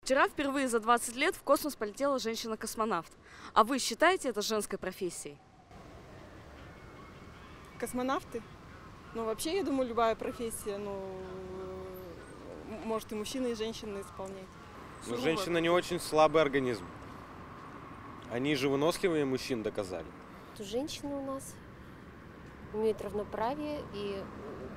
Вчера впервые за 20 лет в космос полетела женщина-космонавт. А вы считаете это женской профессией? Космонавты? Ну, вообще, я думаю, любая профессия, может и мужчина, и женщина исполнять. Но женщина не очень слабый организм. Они же выносливые мужчин доказали. Женщины у нас имеют равноправие, и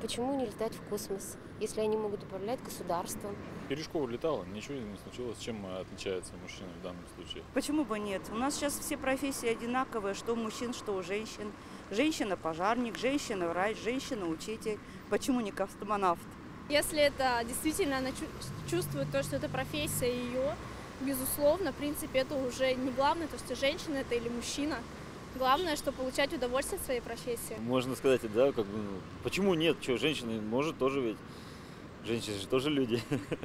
почему не летать в космос, если они могут управлять государством? Перешкова летала, ничего не случилось. Чем отличается мужчина в данном случае? Почему бы нет? У нас сейчас все профессии одинаковые, что у мужчин, что у женщин. Женщина пожарник, женщина врач, женщина учитель. Почему не космонавт? Если это действительно она чувствует то, что это профессия ее, безусловно, в принципе, это уже не главное, то, что женщина это или мужчина. Главное, что получать удовольствие от своей профессии. Можно сказать, да, почему нет? Что, женщина может тоже ведь. Женщины же тоже люди.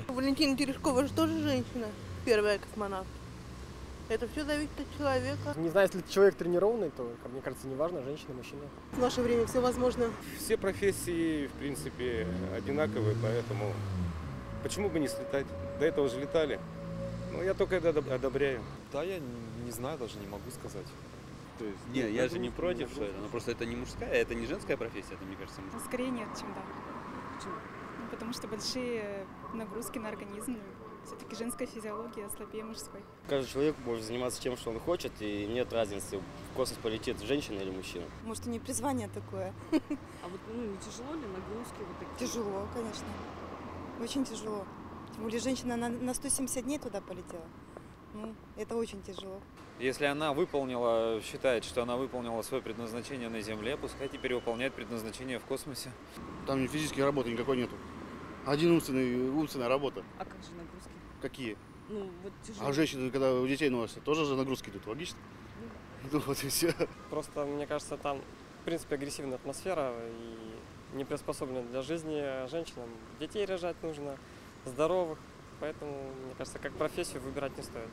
Валентина Терешкова же тоже женщина, первая космонавт. Это все зависит от человека. Не знаю, если человек тренированный, то, мне кажется, не важно, женщина, мужчина. В наше время все возможно. Все профессии, в принципе, одинаковые, поэтому почему бы не слетать? До этого же летали. Ну, я только это одобряю. Да, я не знаю, даже не могу сказать. То есть, не, я же не против, что это, но просто это не мужская, это не женская профессия, это, мне кажется, мужская. Скорее нет, чем да. Почему? Ну, потому что большие нагрузки на организм, все-таки женская физиология слабее мужской. Каждый человек может заниматься тем, что он хочет, и нет разницы, в космос полетит женщина или мужчина. Может, у нее призвание такое. А вот не тяжело ли нагрузки вот такие? Тяжело, конечно. Очень тяжело. Тем более женщина на 170 дней туда полетела. Ну, это очень тяжело. Если она считает, что она выполнила свое предназначение на Земле, пускай теперь выполняет предназначение в космосе. Там физической работы никакой нету. Один умственная работа. А как же нагрузки? Какие? Ну, вот тяжело. А женщины, когда у детей носят, тоже же нагрузки идут, логично? Ну вот и все. Просто, мне кажется, там, в принципе, агрессивная атмосфера и не приспособлена для жизни женщинам. Детей рожать нужно, здоровых. Поэтому, мне кажется, как профессию выбирать не стоит.